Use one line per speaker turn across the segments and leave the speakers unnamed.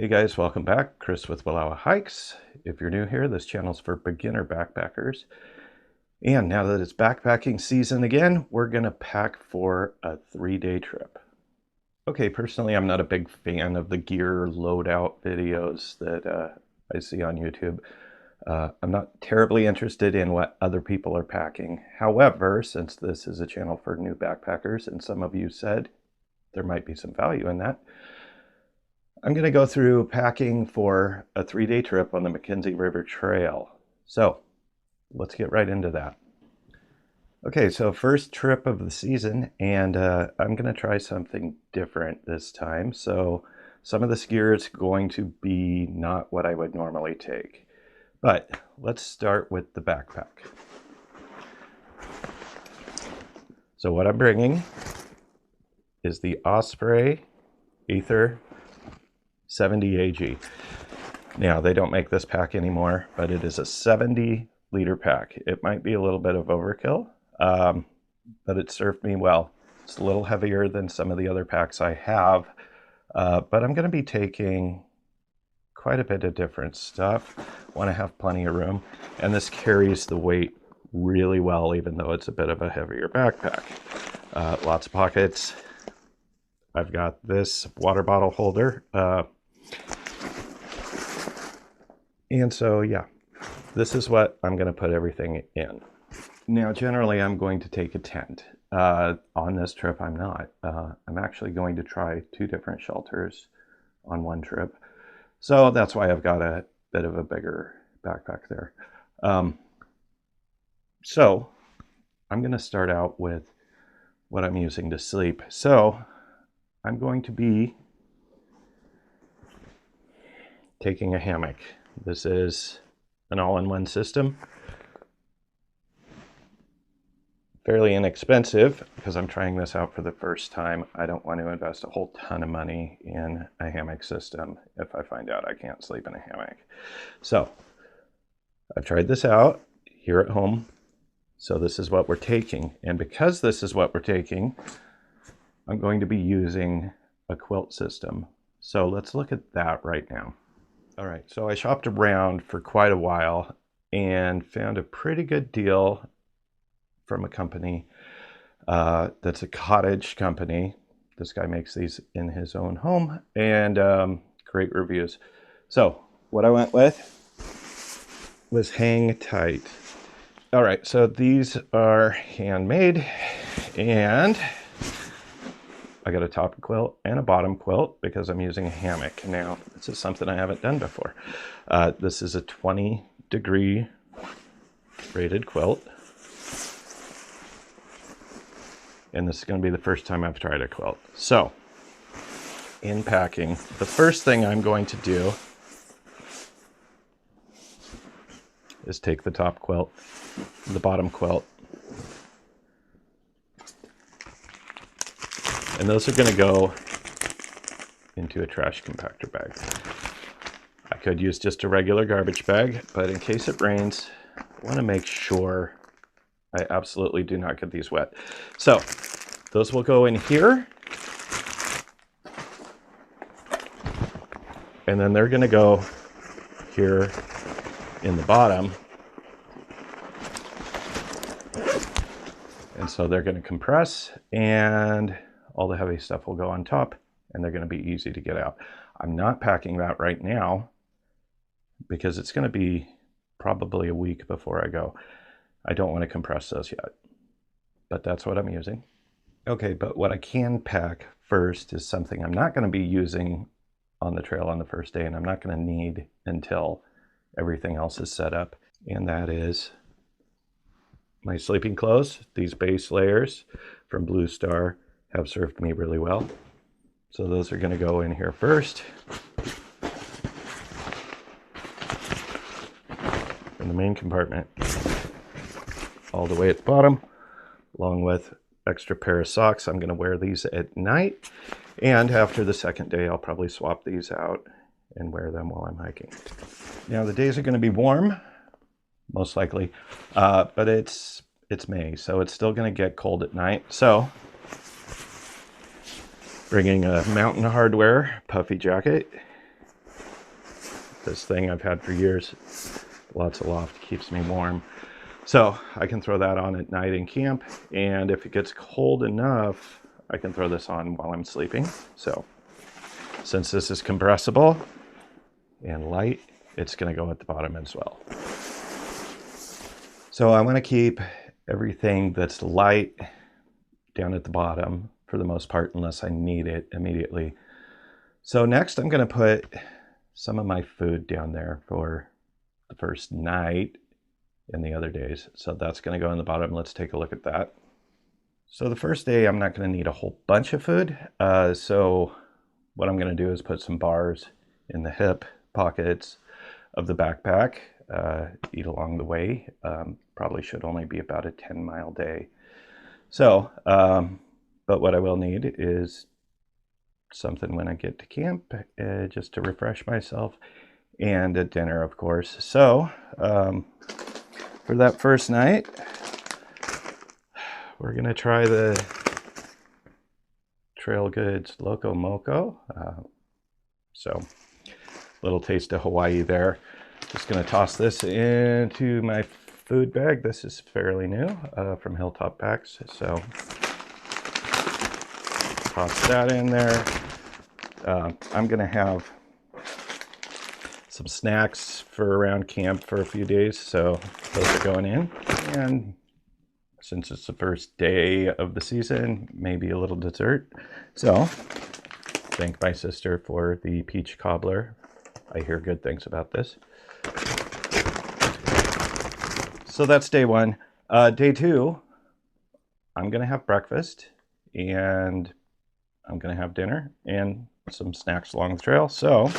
Hey guys, welcome back. Chris with Wallowa Hikes. If you're new here, this channel's for beginner backpackers. And now that it's backpacking season again, we're going to pack for a 3-day trip. Okay, personally, I'm not a big fan of the gear loadout videos that I see on YouTube. I'm not terribly interested in what other people are packing. However, since this is a channel for new backpackers, and some of you said there might be some value in that, I'm going to go through packing for a 3-day trip on the McKenzie River Trail. So let's get right into that. Okay, so first trip of the season, and I'm going to try something different this time. So some of this gear is going to be not what I would normally take. But let's start with the backpack. So what I'm bringing is the Osprey Aether 70 AG. Now, they don't make this pack anymore, but it is a 70-liter pack. It might be a little bit of overkill, but it served me well. It's a little heavier than some of the other packs I have, but I'm going to be taking quite a bit of different stuff. Want to have plenty of room, and this carries the weight really well, even though it's a bit of a heavier backpack. Lots of pockets. I've got this water bottle holder. And so, yeah, this is what I'm going to put everything in. Now, generally, I'm going to take a tent. On this trip, I'm not. I'm actually going to try 2 different shelters on one trip. So that's why I've got a bit of a bigger backpack there. So I'm going to start out with what I'm using to sleep. So I'm going to be taking a hammock. This is an all-in-one system. Fairly inexpensive because I'm trying this out for the first time. I don't want to invest a whole ton of money in a hammock system if I find out I can't sleep in a hammock. So I've tried this out here at home. So this is what we're taking. And because this is what we're taking, I'm going to be using a quilt system. So let's look at that right now. All right, so I shopped around for quite a while and found a pretty good deal from a company that's a cottage company. This guy makes these in his own home, and great reviews. So what I went with was Hang Tight. All right, so these are handmade, and I got a top quilt and a bottom quilt because I'm using a hammock. Now, this is something I haven't done before. This is a 20-degree rated quilt. And this is going to be the first time I've tried a quilt. So, in packing, the first thing I'm going to do is take the top quilt, the bottom quilt, and those are going to go into a trash compactor bag. I could use just a regular garbage bag, but in case it rains, I want to make sure I absolutely do not get these wet. So those will go in here. And then they're going to go here in the bottom. And so they're going to compress, and all the heavy stuff will go on top, and they're going to be easy to get out. I'm not packing that right now because it's going to be probably a week before I go. I don't want to compress those yet, but that's what I'm using. Okay, but what I can pack first is something I'm not going to be using on the trail on the first day, and I'm not going to need until everything else is set up, and that is my sleeping clothes. These base layers from Blue Star have served me really well. So those are going to go in here first. In the main compartment, all the way at the bottom, along with extra pair of socks. I'm going to wear these at night, and after the second day I'll probably swap these out and wear them while I'm hiking. Now the days are going to be warm, most likely, but it's May, so it's still going to get cold at night. So bringing a Mountain Hardwear puffy jacket, This thing I've had for years. Lots of loft, keeps me warm. So I can throw that on at night in camp, and if it gets cold enough, I can throw this on while I'm sleeping. So since this is compressible and light, it's going to go at the bottom as well. So I want to keep everything that's light down at the bottom for the most part, unless I need it immediately. So next I'm going to put some of my food down there for the first night and the other days. So that's going to go in the bottom. Let's take a look at that. So the first day I'm not going to need a whole bunch of food. So what I'm going to do is put some bars in the hip pockets of the backpack, eat along the way. Probably should only be about a 10-mile day. So, but what I will need is something when I get to camp, just to refresh myself, and a dinner, of course. So, for that first night, we're gonna try the Trail Goods Loco Moco. So, little taste of Hawaii there. Just gonna toss this into my food bag. This is fairly new, from Hilltop Packs. So, toss that in there. I'm gonna have some snacks for around camp for a few days, so those are going in. And since it's the first day of the season, maybe a little dessert. So thank my sister for the peach cobbler. I hear good things about this. So that's day one. Day two, I'm gonna have breakfast, and I'm gonna have dinner and some snacks along the trail. So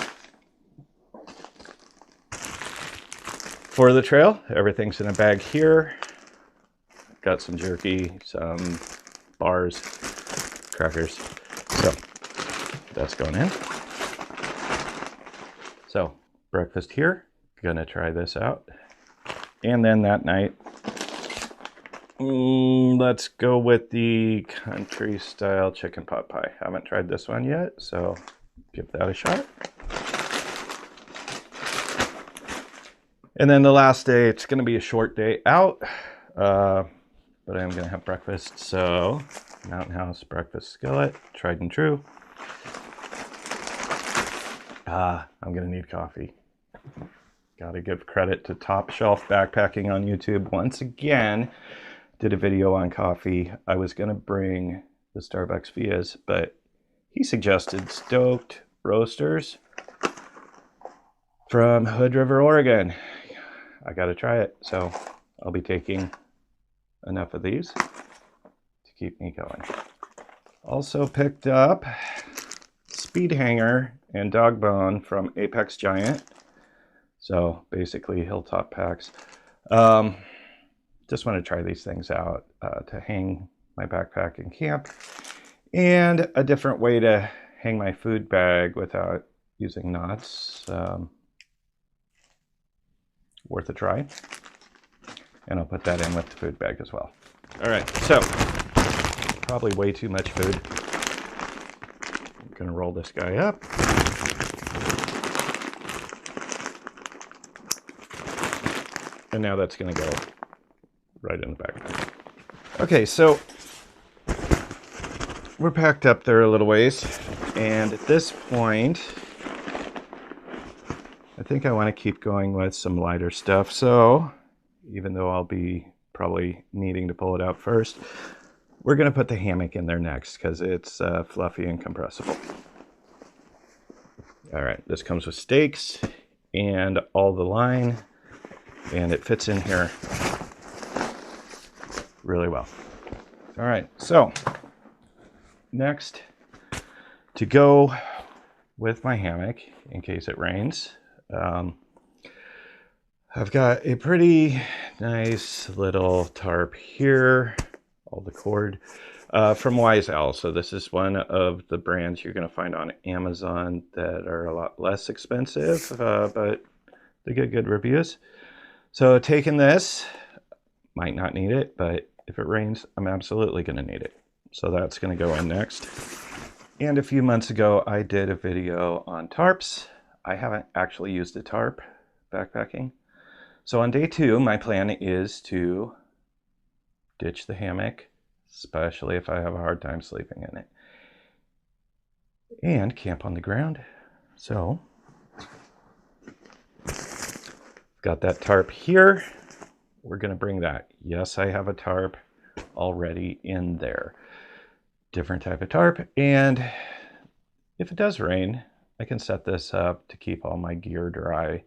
for the trail, everything's in a bag here. Got some jerky, some bars, crackers. So that's going in. So breakfast here, gonna try this out. And then that night, let's go with the country style chicken pot pie. Haven't tried this one yet, so give that a shot. And then the last day, it's going to be a short day out, but I'm going to have breakfast. So Mountain House breakfast skillet, tried and true. I'm going to need coffee. Got to give credit to Top Shelf Backpacking on YouTube once again. Did a video on coffee. I was going to bring the Starbucks Vias, but he suggested Stoked Roasters from Hood River, Oregon. I got to try it. So I'll be taking enough of these to keep me going. Also picked up Speed Hanger and Dog Bone from Apex Giant. So basically Hilltop Packs. Just want to try these things out to hang my backpack in camp, and a different way to hang my food bag without using knots. Worth a try. And I'll put that in with the food bag as well. All right, so probably way too much food. I'm gonna roll this guy up. And now that's gonna go right in the backpack. Okay, so we're packed up there a little ways, and at this point, I think I want to keep going with some lighter stuff. So even though I'll be probably needing to pull it out first, we're going to put the hammock in there next because it's fluffy and compressible. All right, this comes with stakes and all the line, and it fits in here really well. All right, so next, to go with my hammock in case it rains, I've got a pretty nice little tarp here, all the cord, from Wise Owl. So this is one of the brands you're going to find on Amazon that are a lot less expensive, but they get good reviews. So taking this, might not need it, but if it rains, I'm absolutely going to need it. So that's going to go in next. And a few months ago, I did a video on tarps. I haven't actually used a tarp backpacking. So on day 2, my plan is to ditch the hammock, especially if I have a hard time sleeping in it, and camp on the ground. So got that tarp here. We're going to bring that. Yes, I have a tarp already in there. Different type of tarp. And if it does rain, I can set this up to keep all my gear dry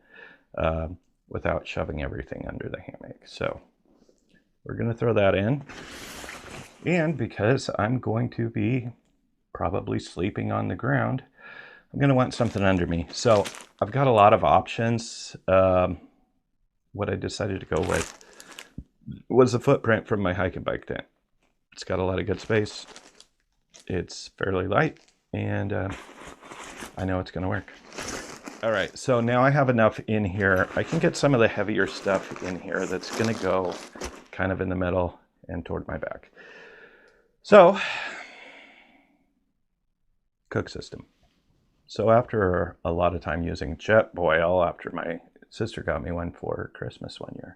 without shoving everything under the hammock. So we're going to throw that in. And because I'm going to be probably sleeping on the ground, I'm going to want something under me. So I've got a lot of options. What I decided to go with was the footprint from my hike and bike tent. It's got a lot of good space. It's fairly light, and I know it's going to work. All right, so now I have enough in here. I can get some of the heavier stuff in here that's going to go kind of in the middle and toward my back. So, cook system. So after a lot of time using Jetboil, after my sister got me one for Christmas one year,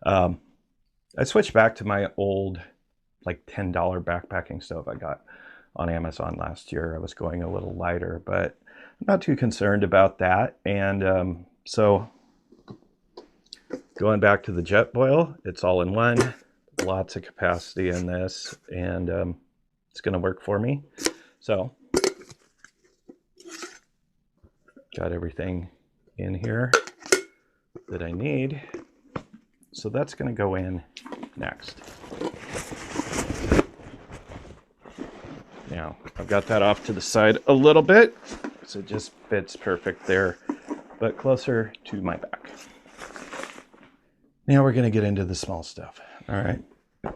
I switched back to my old like $10 backpacking stove I got on Amazon last year. I was going a little lighter, but I'm not too concerned about that. And so going back to the Jetboil, it's all in one, lots of capacity in this, and it's going to work for me. So got everything in here that I need. So that's going to go in next. Now, I've got that off to the side a little bit, so it just fits perfect there, but closer to my back. Now we're going to get into the small stuff. All right,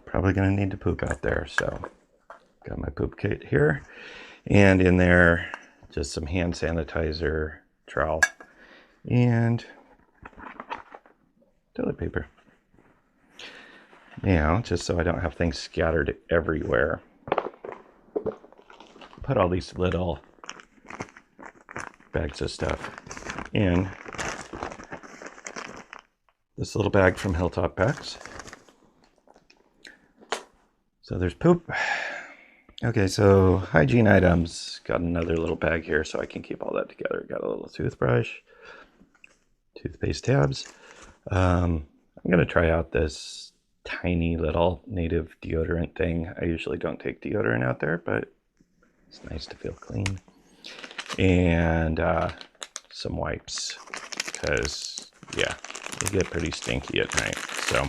probably going to need to poop out there, so got my poop kit here, and in there, just some hand sanitizer, trowel, and toilet paper. Now, just so I don't have things scattered everywhere, put all these little bags of stuff in this little bag from Hilltop Packs. So there's poop. Okay, so hygiene items. Got another little bag here so I can keep all that together. Got a little toothbrush, toothpaste tabs. I'm going to try out this tiny little native deodorant thing. I usually don't take deodorant out there, but it's nice to feel clean. And some wipes, because, yeah, they get pretty stinky at night. So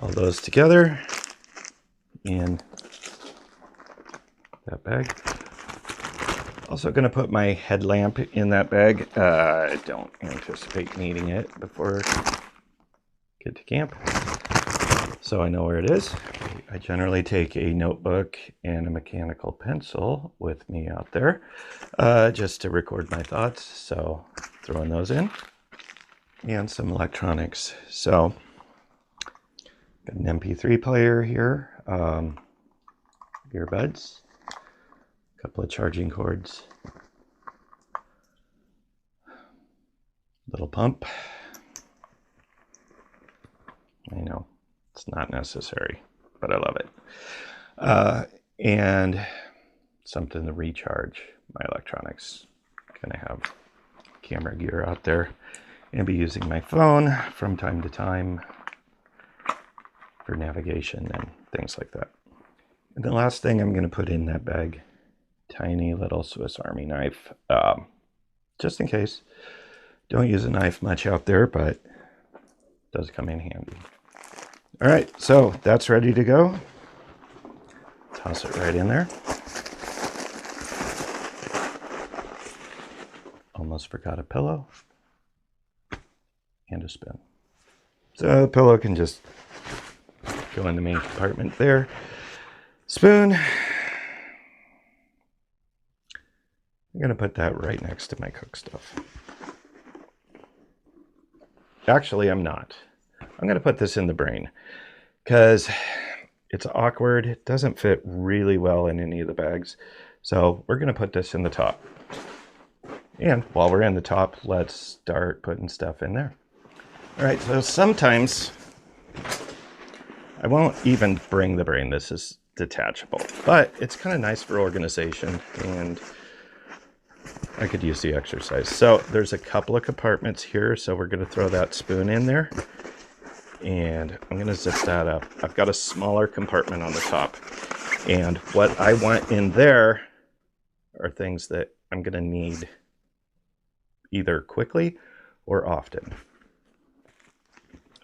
all those together in that bag. Also going to put my headlamp in that bag. I don't anticipate needing it before I get to camp, so I know where it is. I generally take a notebook and a mechanical pencil with me out there just to record my thoughts, so throwing those in. And some electronics. So got an MP3 player here, earbuds, a couple of charging cords, little pump. I know it's not necessary, but I love it. And something to recharge my electronics. Gonna have camera gear out there and be using my phone from time to time for navigation and things like that. And the last thing I'm gonna put in that bag, tiny little Swiss Army knife, just in case. Don't use a knife much out there, but it does come in handy. All right, so that's ready to go. Toss it right in there. Almost forgot a pillow and a spoon. So the pillow can just go in the main compartment there. Spoon, I'm gonna put that right next to my cook stuff. Actually, I'm not. I'm gonna put this in the brain because it's awkward. It doesn't fit really well in any of the bags. So we're gonna put this in the top. And while we're in the top, let's start putting stuff in there. All right, so sometimes I won't even bring the brain. This is detachable, but it's kind of nice for organization, and I could use the exercise. So there's a couple of compartments here, so we're going to throw that spoon in there, and I'm going to zip that up. I've got a smaller compartment on the top, and what I want in there are things that I'm going to need either quickly or often.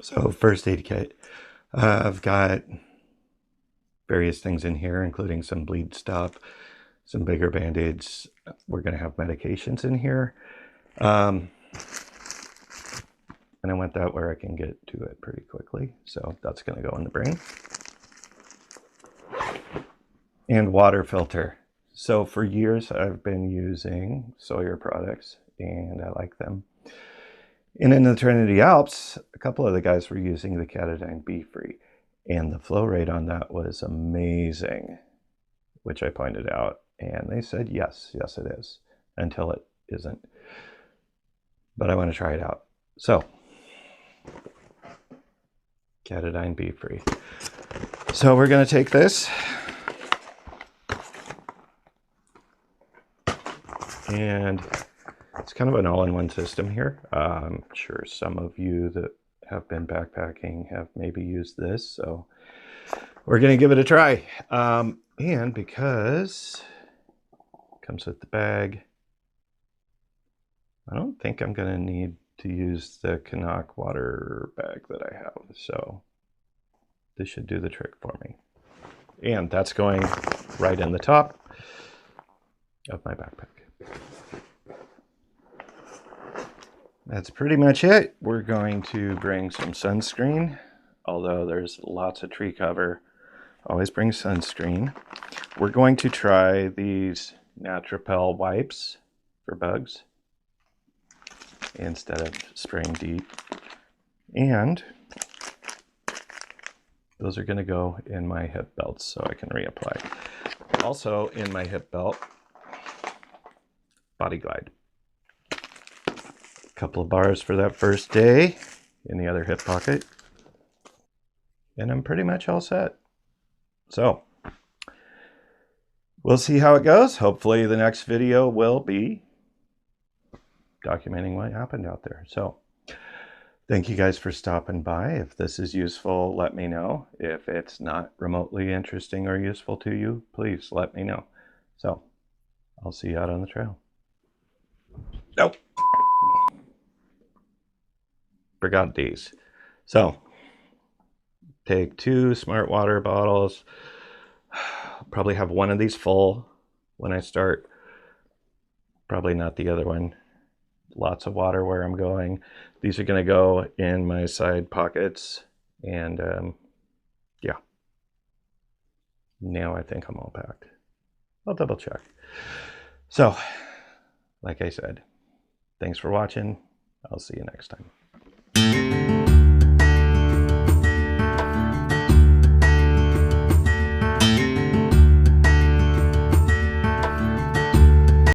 So first aid kit. I've got various things in here, including some bleed stop, some bigger band-aids. We're going to have medications in here. And I want that where I can get to it pretty quickly. So that's going to go in the brain. And water filter. So for years I've been using Sawyer products, and I like them. And in the Trinity Alps, a couple of the guys were using the Katadyn B-Free, and the flow rate on that was amazing, which I pointed out, and they said yes it is, until it isn't. But I want to try it out. So Katadyn B-Free. So we're going to take this and it's kind of an all-in-one system here. I'm sure some of you that have been backpacking have maybe used this, so we're going to give it a try. And because it comes with the bag, I don't think I'm going to need to use the Canuck water bag that I have, so this should do the trick for me. And that's going right in the top of my backpack. That's pretty much it. We're going to bring some sunscreen, although there's lots of tree cover. Always bring sunscreen. We're going to try these Natrapel wipes for bugs instead of spraying deep. And those are going to go in my hip belts so I can reapply. Also in my hip belt, Body Glide. Couple of bars for that first day in the other hip pocket, and I'm pretty much all set. So we'll see how it goes. Hopefully the next video will be documenting what happened out there. So thank you guys for stopping by. If this is useful, let me know. If it's not remotely interesting or useful to you, please let me know. So I'll see you out on the trail. Nope. Forgot these. So take 2 smart water bottles. Probably have one of these full when I start. Probably not the other one. Lots of water where I'm going. These are going to go in my side pockets. And yeah. Now I think I'm all packed. I'll double check. So, like I said, thanks for watching. I'll see you next time.